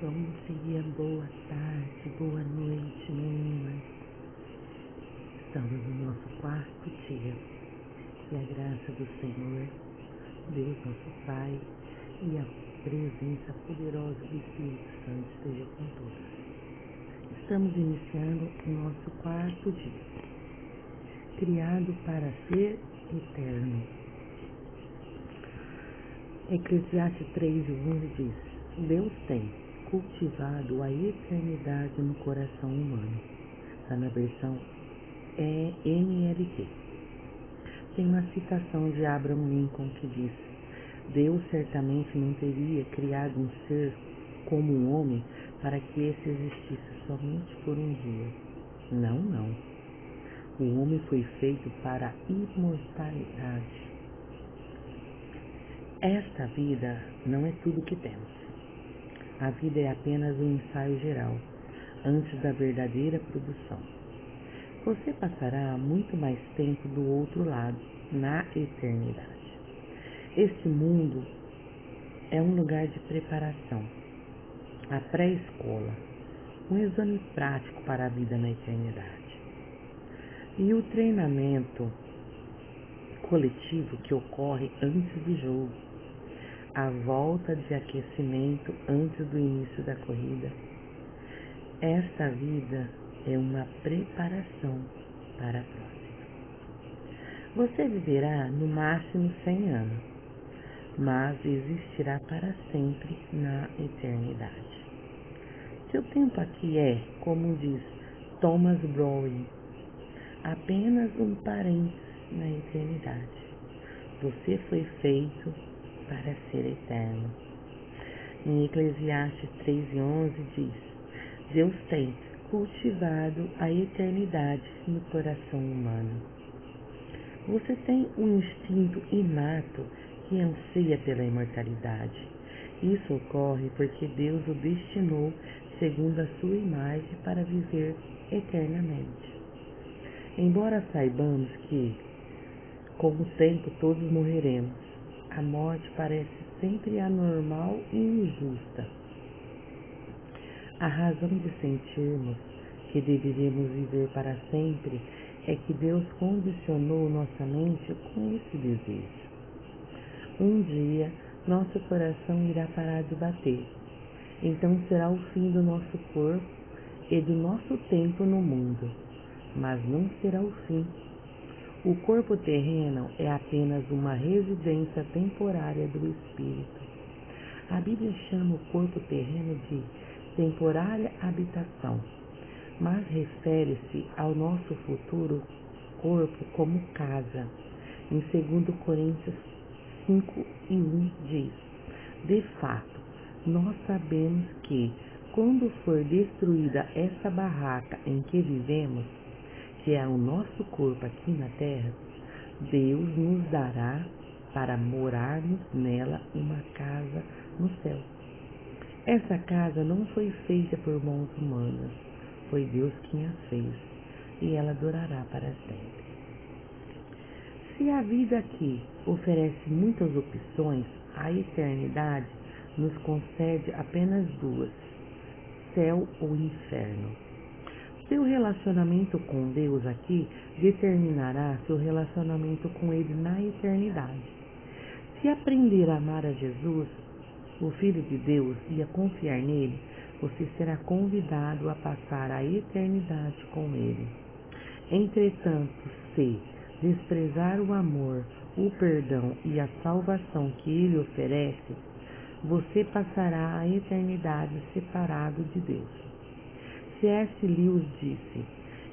Bom dia, boa tarde, boa noite, meninas. Estamos no nosso quarto dia. Que a graça do Senhor, Deus nosso Pai, e a presença poderosa do Espírito Santo esteja com todos. Estamos iniciando o nosso quarto dia. Criado para ser eterno. Eclesiastes 3:11 diz: Deus tem cultivado a eternidade no coração humano. Está na versão NLT. Tem uma citação de Abraham Lincoln que diz: Deus certamente não teria criado um ser como um homem para que esse existisse somente por um dia. Não, não. O homem foi feito para a imortalidade. Esta vida não é tudo que temos. A vida é apenas um ensaio geral, antes da verdadeira produção. Você passará muito mais tempo do outro lado, na eternidade. Este mundo é um lugar de preparação, a pré-escola, um exame prático para a vida na eternidade. E o treinamento coletivo que ocorre antes do jogo, a volta de aquecimento antes do início da corrida. Esta vida é uma preparação para a próxima. Você viverá no máximo 100 anos, mas existirá para sempre na eternidade. Seu tempo aqui é, como diz Thomas Browne, apenas um parênteses na eternidade. Você foi feito para ser eterno. Em Eclesiastes 3:11 diz: Deus tem cultivado a eternidade no coração humano. Você tem um instinto inato que anseia pela imortalidade. Isso ocorre porque Deus o destinou segundo a sua imagem para viver eternamente. Embora saibamos que, com o tempo, todos morreremos, a morte parece sempre anormal e injusta. A razão de sentirmos que deveríamos viver para sempre é que Deus condicionou nossa mente com esse desejo. Um dia, nosso coração irá parar de bater. Então será o fim do nosso corpo e do nosso tempo no mundo. Mas não será o fim. O corpo terreno é apenas uma residência temporária do espírito. A Bíblia chama o corpo terreno de temporária habitação, mas refere-se ao nosso futuro corpo como casa. Em 2 Coríntios 5:1 diz: De fato, nós sabemos que, quando for destruída essa barraca em que vivemos, que é o nosso corpo aqui na terra, Deus nos dará para morarmos nela uma casa no céu. Essa casa não foi feita por mãos humanas, foi Deus quem a fez, e ela durará para sempre. Se a vida aqui oferece muitas opções, a eternidade nos concede apenas duas: céu ou inferno. Seu relacionamento com Deus aqui determinará seu relacionamento com Ele na eternidade. Se aprender a amar a Jesus, o Filho de Deus, e a confiar nele, você será convidado a passar a eternidade com Ele. Entretanto, se desprezar o amor, o perdão e a salvação que Ele oferece, você passará a eternidade separado de Deus. C.S. Lewis disse: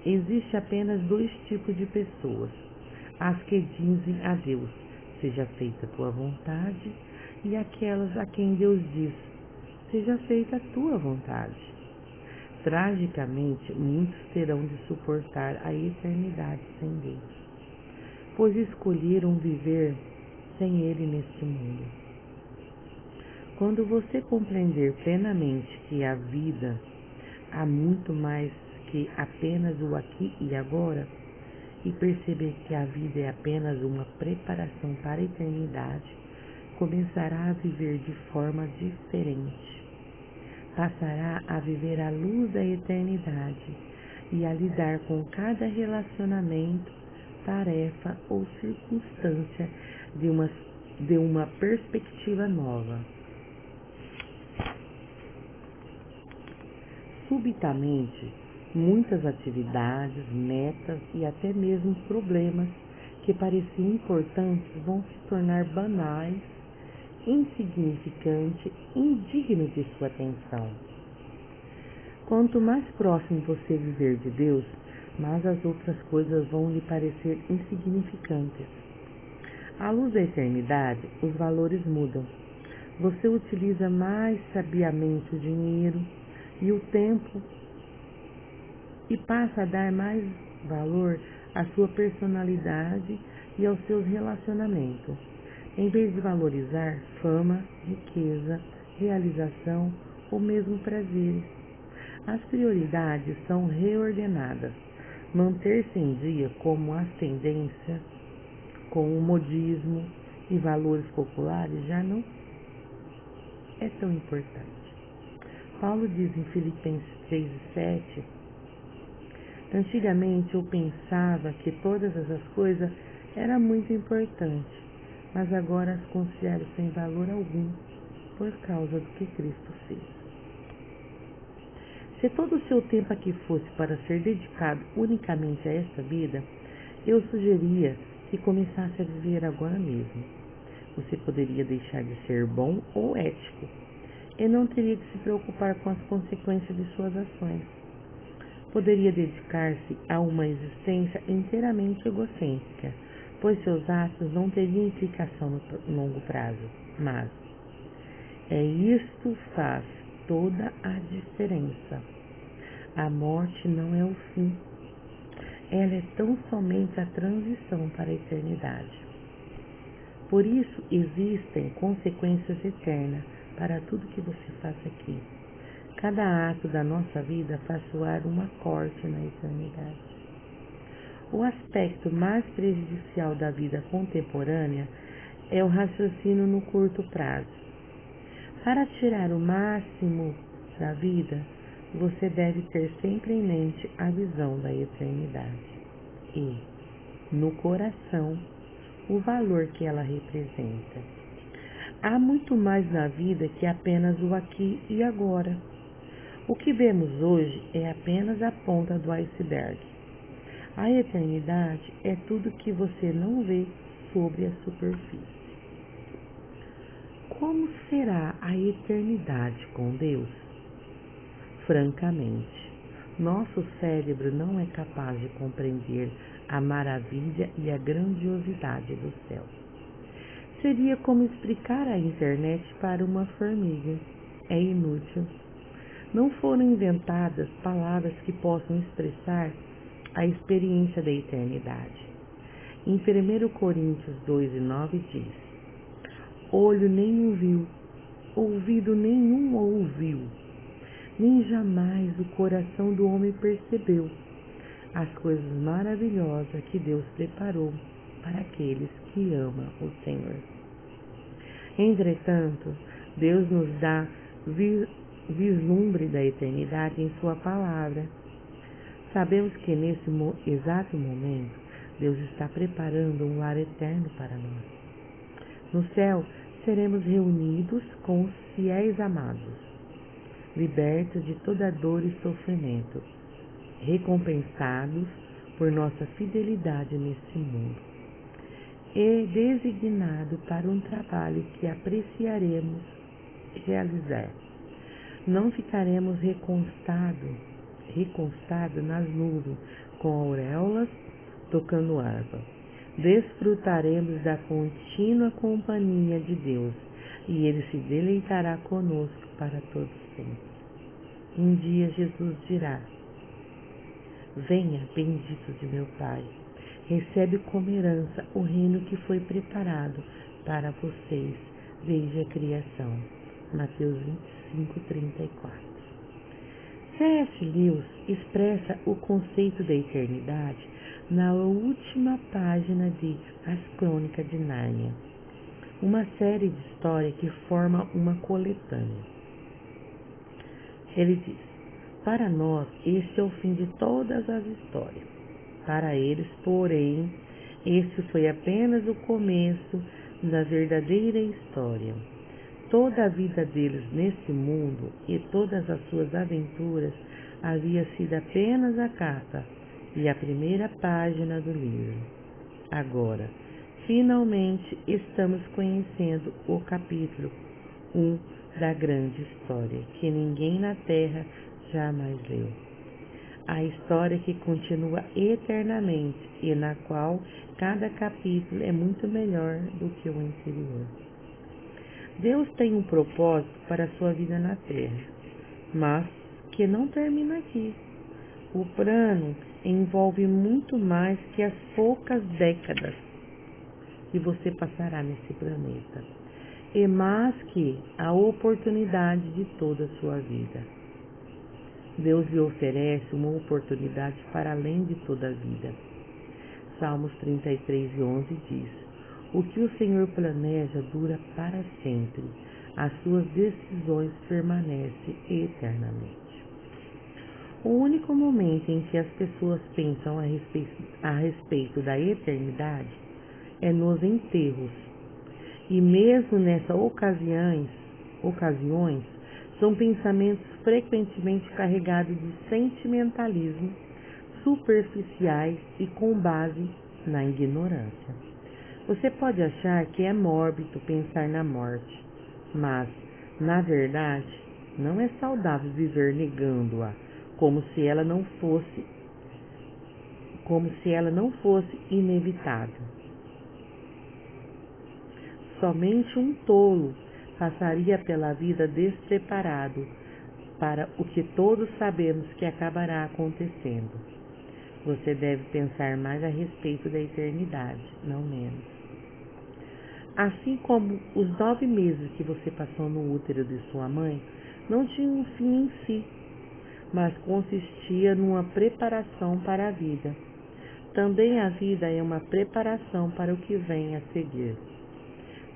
existe apenas dois tipos de pessoas: as que dizem a Deus, seja feita a tua vontade, e aquelas a quem Deus diz, seja feita a tua vontade. Tragicamente, muitos terão de suportar a eternidade sem Deus, pois escolheram viver sem Ele neste mundo. Quando você compreender plenamente que a vida há muito mais que apenas o aqui e agora, e perceber que a vida é apenas uma preparação para a eternidade, começará a viver de forma diferente. Passará a viver à luz da eternidade e a lidar com cada relacionamento, tarefa ou circunstância de uma perspectiva nova. Subitamente, muitas atividades, metas e até mesmo problemas que pareciam importantes vão se tornar banais, insignificantes, indignos de sua atenção. Quanto mais próximo você viver de Deus, mais as outras coisas vão lhe parecer insignificantes. À luz da eternidade, os valores mudam. Você utiliza mais sabiamente o dinheiro e o tempo e passa a dar mais valor à sua personalidade e aos seus relacionamentos, em vez de valorizar fama, riqueza, realização ou mesmo prazeres. As prioridades são reordenadas. Manter-se em dia como as tendências, com o modismo e valores populares já não é tão importante. Paulo diz em Filipenses 3:7: antigamente eu pensava que todas essas coisas eram muito importantes, mas agora as considero sem valor algum por causa do que Cristo fez. Se todo o seu tempo aqui fosse para ser dedicado unicamente a esta vida, eu sugeria que começasse a viver agora mesmo. Você poderia deixar de ser bom ou ético e não teria que se preocupar com as consequências de suas ações. Poderia dedicar-se a uma existência inteiramente egocêntrica, pois seus atos não teriam implicação no longo prazo. Mas isto faz toda a diferença. A morte não é o fim. Ela é tão somente a transição para a eternidade. Por isso existem consequências eternas para tudo que você faz aqui. Cada ato da nossa vida faz soar um acorde na eternidade. O aspecto mais prejudicial da vida contemporânea é o raciocínio no curto prazo. Para tirar o máximo da vida, você deve ter sempre em mente a visão da eternidade e, no coração, o valor que ela representa. Há muito mais na vida que apenas o aqui e agora. O que vemos hoje é apenas a ponta do iceberg. A eternidade é tudo que você não vê sobre a superfície. Como será a eternidade com Deus? Francamente, nosso cérebro não é capaz de compreender a maravilha e a grandiosidade do céu. Seria como explicar a internet para uma formiga. É inútil. Não foram inventadas palavras que possam expressar a experiência da eternidade. Em 1 Coríntios 2:9 diz: olho nenhum viu, ouvido nenhum ouviu, nem jamais o coração do homem percebeu as coisas maravilhosas que Deus preparou para aqueles que amam o Senhor. Entretanto, Deus nos dá vislumbre da eternidade em Sua palavra. Sabemos que nesse exato momento, Deus está preparando um lar eterno para nós. No céu, seremos reunidos com os fiéis amados, libertos de toda dor e sofrimento, recompensados por nossa fidelidade nesse mundo e designado para um trabalho que apreciaremos realizar. Não ficaremos reconstados nas nuvens com auréolas tocando harpa. Desfrutaremos da contínua companhia de Deus e Ele se deleitará conosco para todos sempre. Um dia Jesus dirá: venha, bendito de meu Pai, recebe como herança o reino que foi preparado para vocês desde a criação. Mateus 25:34. C.S. Lewis expressa o conceito da eternidade na última página de As Crônicas de Nárnia, uma série de histórias que forma uma coletânea. Ele diz: para nós, este é o fim de todas as histórias. Para eles, porém, este foi apenas o começo da verdadeira história. Toda a vida deles nesse mundo e todas as suas aventuras havia sido apenas a capa e a primeira página do livro. Agora, finalmente, estamos conhecendo o capítulo 1 da grande história que ninguém na Terra jamais leu. A história que continua eternamente e na qual cada capítulo é muito melhor do que o anterior. Deus tem um propósito para a sua vida na Terra, mas que não termina aqui. O plano envolve muito mais que as poucas décadas que você passará nesse planeta, e mais que a oportunidade de toda a sua vida. Deus lhe oferece uma oportunidade para além de toda a vida. Salmos 33:11 diz: o que o Senhor planeja dura para sempre, as suas decisões permanecem eternamente. O único momento em que as pessoas pensam a respeito da eternidade é nos enterros. E mesmo nessas ocasiões, são pensamentos frequentemente carregados de sentimentalismo, superficiais e com base na ignorância. Você pode achar que é mórbido pensar na morte, mas, na verdade, não é saudável viver negando-a, como se ela não fosse inevitável. Somente um tolo passaria pela vida despreparado para o que todos sabemos que acabará acontecendo. Você deve pensar mais a respeito da eternidade, não menos. Assim como os 9 meses que você passou no útero de sua mãe não tinham um fim em si, mas consistia numa preparação para a vida. Também a vida é uma preparação para o que vem a seguir.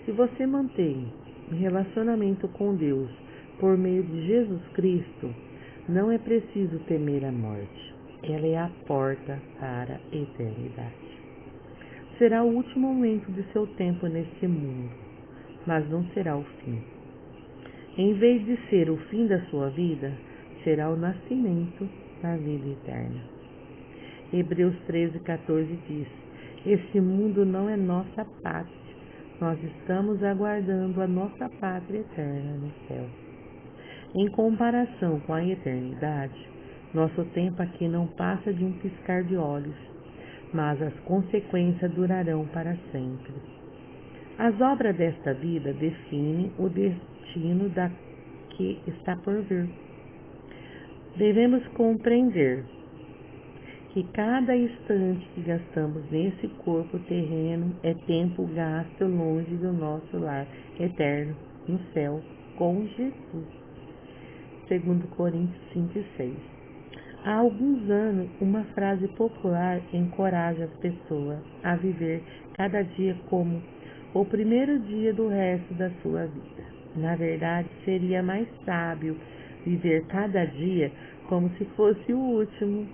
Se você mantém um relacionamento com Deus por meio de Jesus Cristo, não é preciso temer a morte. Ela é a porta para a eternidade. Será o último momento de seu tempo neste mundo, mas não será o fim. Em vez de ser o fim da sua vida, será o nascimento da vida eterna. Hebreus 13:14 diz: este mundo não é nossa pátria, nós estamos aguardando a nossa pátria eterna no céu. Em comparação com a eternidade, nosso tempo aqui não passa de um piscar de olhos, mas as consequências durarão para sempre. As obras desta vida definem o destino da que está por vir. Devemos compreender que cada instante que gastamos nesse corpo terreno é tempo gasto longe do nosso lar eterno, no céu, com Jesus. 2 Coríntios 5:6. Há alguns anos, uma frase popular encoraja as pessoas a viver cada dia como o primeiro dia do resto da sua vida. Na verdade, seria mais sábio viver cada dia como se fosse o último.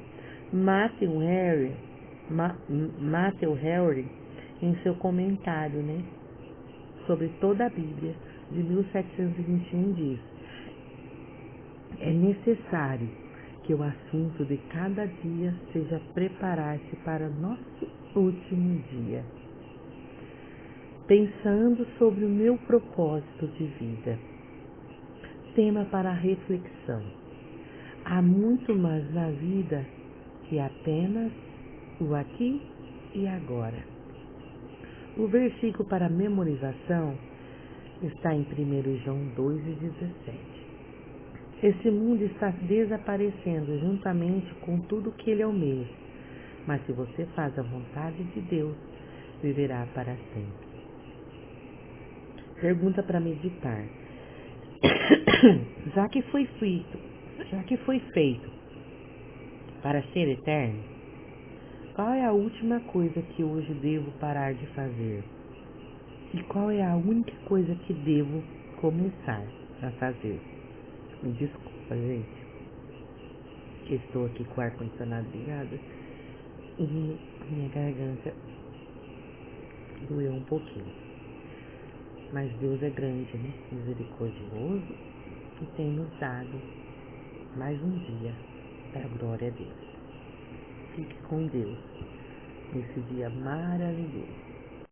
Matthew Henry, em seu comentário, sobre toda a Bíblia, de 1721, diz: é necessário que o assunto de cada dia seja preparar-se para nosso último dia. Pensando sobre o meu propósito de vida. Tema para a reflexão. Há muito mais na vida que apenas o aqui e agora. O versículo para memorização está em 1 João 2:17. Esse mundo está desaparecendo juntamente com tudo que ele almeja, mas se você faz a vontade de Deus, viverá para sempre. Pergunta para meditar. Já que foi feito para ser eterno, qual é a última coisa que hoje devo parar de fazer? E qual é a única coisa que devo começar a fazer? Desculpa, gente. Estou aqui com o ar-condicionado ligado e minha garganta doeu um pouquinho. Mas Deus é grande, né? Misericordioso e tem nos dado mais um dia para a glória a Deus. Fique com Deus nesse dia maravilhoso.